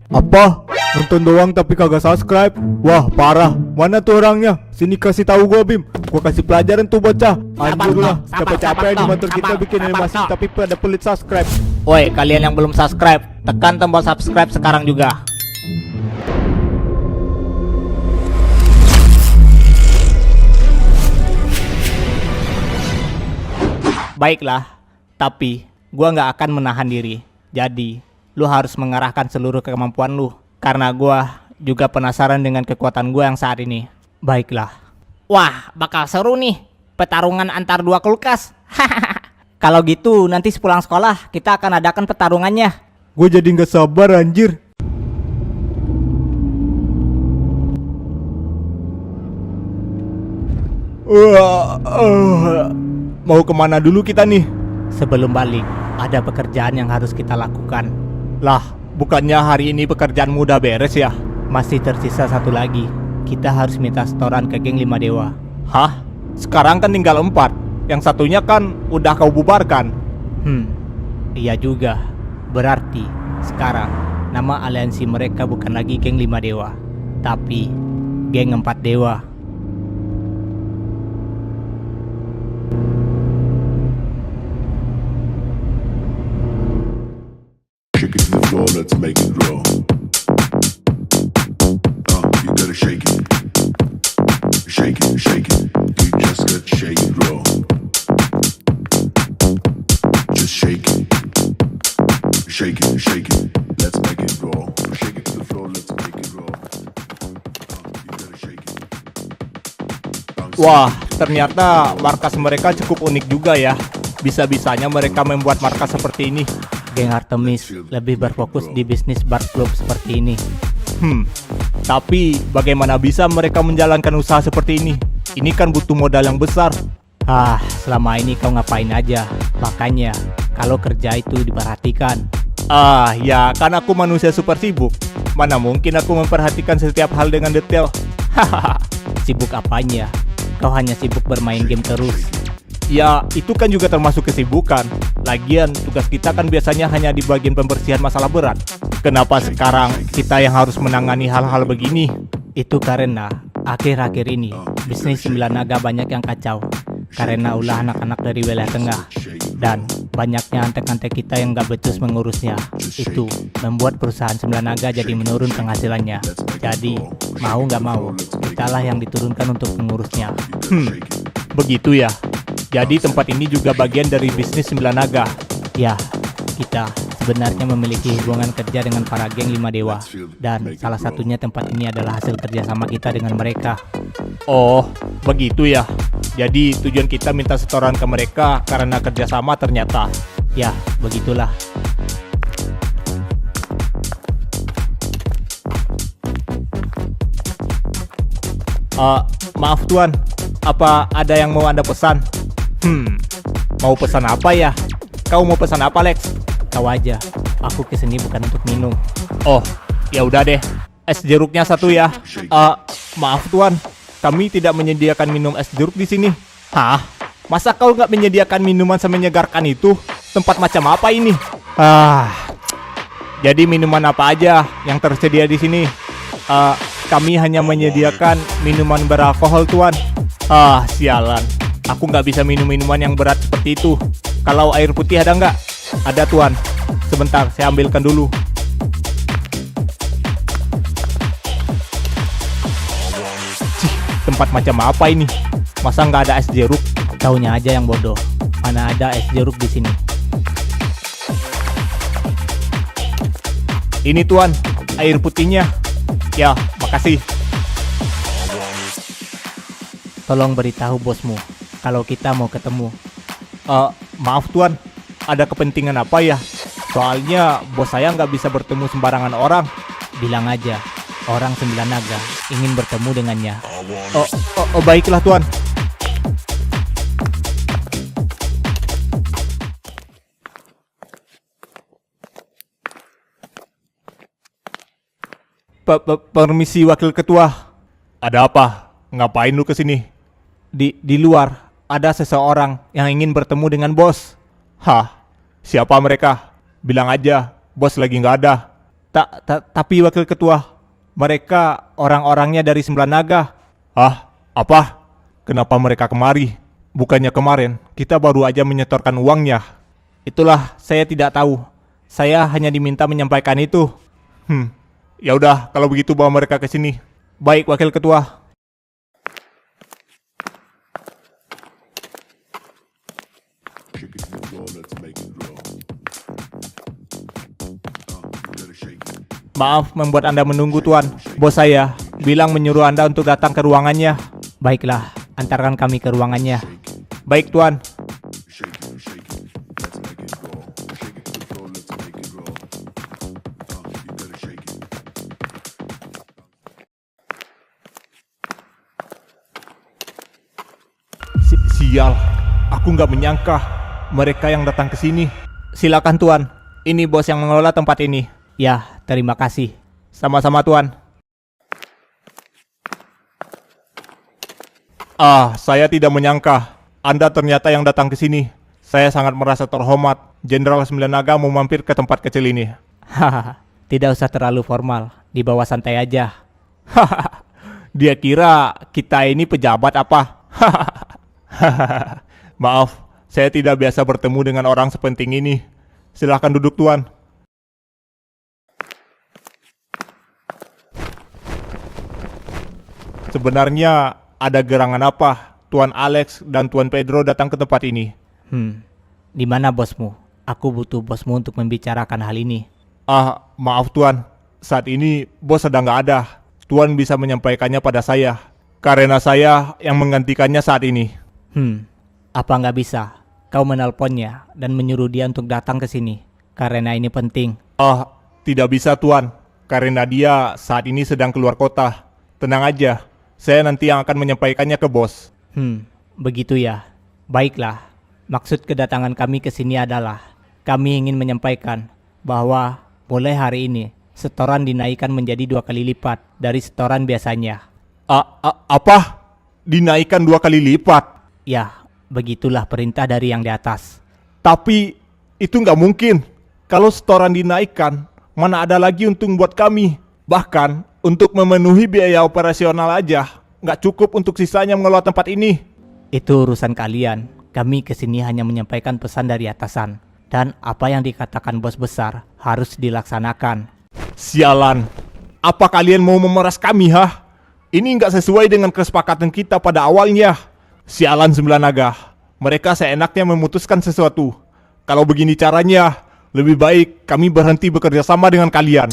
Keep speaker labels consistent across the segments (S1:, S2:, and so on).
S1: Apa? Nonton doang tapi kagak subscribe? Wah parah. Mana tuh orangnya? Sini kasih tahu gua Bim. Gua kasih pelajaran tuh bocah. Anjir lah. Capek-capek animator kita bikin animasi tapi pada pelit subscribe.
S2: Woi, kalian yang belum subscribe, tekan tombol subscribe sekarang juga. Baiklah, tapi gua nggak akan menahan diri. Jadi, lu harus mengarahkan seluruh kemampuan lu, karena gua juga penasaran dengan kekuatan gua yang saat ini. Baiklah. Wah, bakal seru nih, pertarungan antar dua kulkas. Kalau gitu, nanti sepulang sekolah kita akan adakan pertarungannya.
S1: Gue jadi nggak sabar anjir. Mau kemana dulu kita nih?
S2: Sebelum balik, ada pekerjaan yang harus kita lakukan.
S1: Lah, bukannya hari ini pekerjaanmu udah beres ya?
S2: Masih tersisa satu lagi. Kita harus minta setoran ke geng 5 dewa.
S1: Hah? Sekarang kan tinggal 4. Yang satunya kan udah kau bubarkan.
S2: Iya juga. Berarti sekarang nama aliansi mereka bukan lagi geng 5 dewa, tapi geng 4 dewa.
S3: Shake it to the floor, let's make it grow. You gotta shake it. Shake it, shake it. You just gotta shake it, grow. Just shake it. Shake it, shake it. Let's make it grow. Shake it to the floor, let's make it grow. You gotta shake it.
S1: Wah, ternyata markas mereka cukup unik juga ya. Bisa-bisanya mereka membuat markas seperti ini.
S2: Geng Artemis lebih berfokus di bisnis bar club seperti ini.
S1: Tapi bagaimana bisa mereka menjalankan usaha seperti ini? Ini kan butuh modal yang besar.
S2: Selama ini kau ngapain aja? Makanya, kalau kerja itu diperhatikan.
S1: Ya kan aku manusia super sibuk. Mana mungkin aku memperhatikan setiap hal dengan detail.
S2: Sibuk apanya? Kau hanya sibuk bermain game terus.
S1: Ya, itu kan juga termasuk kesibukan. Lagian, tugas kita kan biasanya hanya di bagian pembersihan masalah berat. Kenapa sekarang kita yang harus menangani hal-hal begini?
S2: Itu karena akhir-akhir ini bisnis 9 naga banyak yang kacau. Karena ulah anak-anak dari wilayah tengah. Dan banyaknya antek-antek kita yang gak becus mengurusnya. Itu membuat perusahaan 9 naga jadi menurun penghasilannya. Jadi, mau gak mau, kitalah yang diturunkan untuk mengurusnya.
S1: Begitu ya. Jadi tempat ini juga bagian dari bisnis 9 naga.
S2: Ya, kita sebenarnya memiliki hubungan kerja dengan para geng 5 dewa. Dan salah satunya tempat ini adalah hasil kerjasama kita dengan mereka.
S1: Oh, begitu ya. Jadi tujuan kita minta setoran ke mereka karena kerjasama ternyata.
S2: Ya, begitulah.
S1: Maaf tuan, apa ada yang mau Anda pesan? Mau pesan apa ya? Kau mau pesan apa, Lex?
S2: Kau aja, aku kesini bukan untuk minum.
S1: Oh, ya udah deh. Es jeruknya 1 ya. Maaf tuan, kami tidak menyediakan minum es jeruk di sini. Hah? Masa kau nggak menyediakan minuman semenyegarkan itu? Tempat macam apa ini? Jadi minuman apa aja yang tersedia di sini? Kami hanya menyediakan minuman beralkohol tuan. Sialan. Aku nggak bisa minum minuman yang berat seperti itu. Kalau air putih ada nggak? Ada tuan. Sebentar, saya ambilkan dulu. Tempat macam apa ini? Masa nggak ada es jeruk?
S2: Kaunya aja yang bodoh. Mana ada es jeruk di sini?
S1: Ini tuan, air putihnya. Ya, makasih.
S2: Tolong beritahu bosmu kalau kita mau ketemu.
S1: Maaf tuan, ada kepentingan apa ya? Soalnya bos saya nggak bisa bertemu sembarangan orang.
S2: Bilang aja, orang 9 naga ingin bertemu dengannya.
S1: Baiklah tuan. Permisi wakil ketua. Ada apa? Ngapain lu kesini? Di luar ada seseorang yang ingin bertemu dengan bos. Hah? Siapa mereka? Bilang aja, bos lagi nggak ada. Tapi wakil ketua, mereka orang-orangnya dari Sembilan Naga. Ah, apa? Kenapa mereka kemari? Bukannya kemarin, kita baru aja menyetorkan uangnya.
S2: Itulah saya tidak tahu. Saya hanya diminta menyampaikan itu.
S1: Ya udah, kalau begitu bawa mereka ke sini.
S2: Baik, wakil ketua.
S3: Shake it to the floor, let's make it grow. You gotta shake it.
S2: Maaf membuat Anda menunggu, Tuan. Bos saya bilang menyuruh Anda untuk datang ke ruangannya. Baiklah, antarkan kami ke ruangannya. Baik, Tuan.
S3: Shake it, let's make it grow. Shake it to the floor, let's make it grow. You gotta shake it.
S1: Sial, aku nggak menyangka mereka yang datang ke sini.
S2: Silakan, Tuan. Ini bos yang mengelola tempat ini. Ya, terima kasih. Sama-sama, Tuan.
S1: Saya tidak menyangka Anda ternyata yang datang ke sini. Saya sangat merasa terhormat. Jenderal Sembilan Naga mau mampir ke tempat kecil ini.
S2: Hahaha, tidak usah terlalu formal. Di bawah santai aja.
S1: Dia kira kita ini pejabat apa? Maaf, saya tidak biasa bertemu dengan orang sepenting ini. Silahkan duduk, Tuan. Sebenarnya ada gerangan apa Tuan Alex dan Tuan Pedro datang ke tempat ini?
S2: Di mana bosmu? Aku butuh bosmu untuk membicarakan hal ini.
S1: Maaf Tuan. Saat ini bos sedang nggak ada. Tuan bisa menyampaikannya pada saya. Karena saya yang menggantikannya saat ini.
S2: Apa nggak bisa? Kau menelponnya dan menyuruh dia untuk datang ke sini. Karena ini penting.
S1: Tidak bisa Tuan. Karena dia saat ini sedang keluar kota. Tenang aja. Saya nanti yang akan menyampaikannya ke bos.
S2: Begitu ya. Baiklah. Maksud kedatangan kami ke sini adalah kami ingin menyampaikan bahwa mulai hari ini setoran dinaikkan menjadi 2 kali lipat dari setoran biasanya.
S1: Apa? Dinaikkan 2 kali lipat?
S2: Ya, begitulah perintah dari yang di atas.
S1: Tapi itu nggak mungkin. Kalau setoran dinaikkan, mana ada lagi untung buat kami. Bahkan untuk memenuhi biaya operasional aja nggak cukup untuk sisanya mengelola tempat ini.
S2: Itu urusan kalian. Kami kesini hanya menyampaikan pesan dari atasan. Dan apa yang dikatakan bos besar harus dilaksanakan.
S1: Sialan. Apa kalian mau memeras kami, ha? Ini nggak sesuai dengan kesepakatan kita pada awalnya. Sialan Sembilan Naga. Mereka seenaknya memutuskan sesuatu. Kalau begini caranya, lebih baik kami berhenti bekerja sama dengan kalian.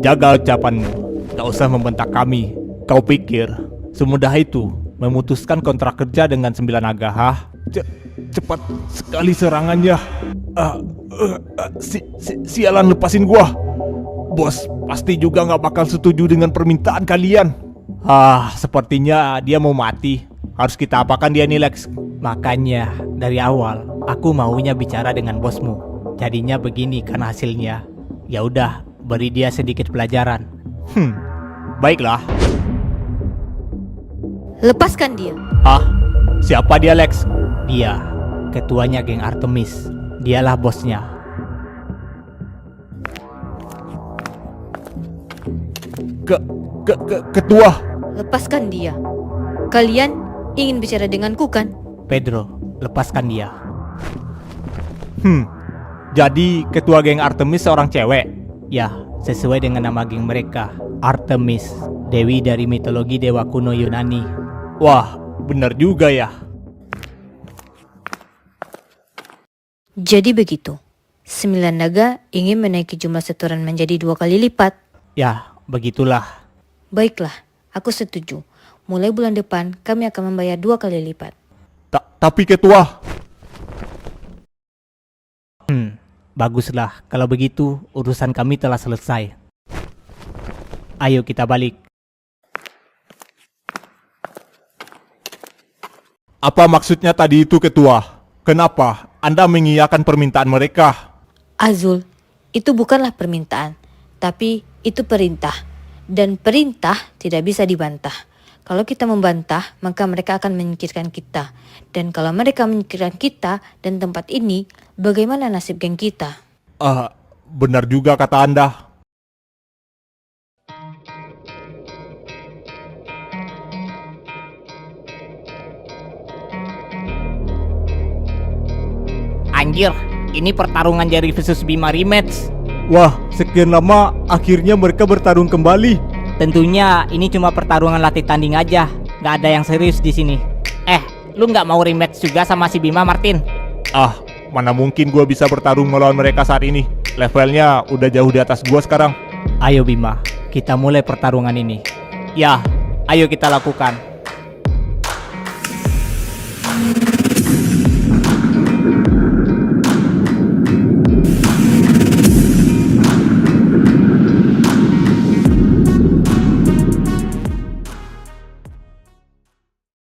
S1: Jaga ucapanmu. Gak usah membentak kami. Kau pikir semudah itu memutuskan kontrak kerja dengan Sembilan Naga, ha? Cepat sekali serangannya. Sialan, lepasin gua. Bos pasti juga gak bakal setuju dengan permintaan kalian. Sepertinya dia mau mati. Harus kita apakan dia nih, Lex?
S2: Makanya dari awal aku maunya bicara dengan bosmu. Jadinya begini kan hasilnya. Ya udah, beri dia sedikit pelajaran.
S1: Baiklah.
S4: Lepaskan dia.
S1: Siapa dia, Lex?
S2: Dia ketuanya geng Artemis. Dialah bosnya.
S1: Ketua.
S4: Lepaskan dia. Kalian ingin bicara denganku kan?
S2: Pedro, lepaskan dia.
S1: Jadi ketua geng Artemis seorang cewek?
S2: Ya, sesuai dengan nama geng mereka, Artemis, dewi dari mitologi dewa kuno Yunani.
S1: Wah, benar juga ya.
S4: Jadi begitu. Sembilan Naga ingin menaiki jumlah setoran menjadi 2 kali lipat.
S2: Ya, begitulah.
S4: Baiklah, aku setuju. Mulai bulan depan kami akan membayar 2 kali lipat.
S1: Tapi ketua.
S2: Baguslah, kalau begitu urusan kami telah selesai. Ayo kita balik.
S1: Apa maksudnya tadi itu, ketua? Kenapa Anda mengiyakan permintaan mereka?
S4: Azul, itu bukanlah permintaan, tapi itu perintah. Dan perintah tidak bisa dibantah. Kalau kita membantah, maka mereka akan menyingkirkan kita. Dan kalau mereka menyingkirkan kita dan tempat ini, bagaimana nasib geng kita?
S1: Benar juga kata Anda.
S2: Anjir, ini pertarungan Jerry versus Bima rematch.
S1: Wah, sekian lama akhirnya mereka bertarung kembali.
S2: Tentunya ini cuma pertarungan latih tanding aja, nggak ada yang serius di sini. Lu nggak mau rematch juga sama si Bima, Martin?
S1: Mana mungkin gua bisa bertarung melawan mereka saat ini. Levelnya udah jauh di atas gua sekarang.
S2: Ayo Bima, kita mulai pertarungan ini.
S1: Ya,
S2: Ayo kita lakukan.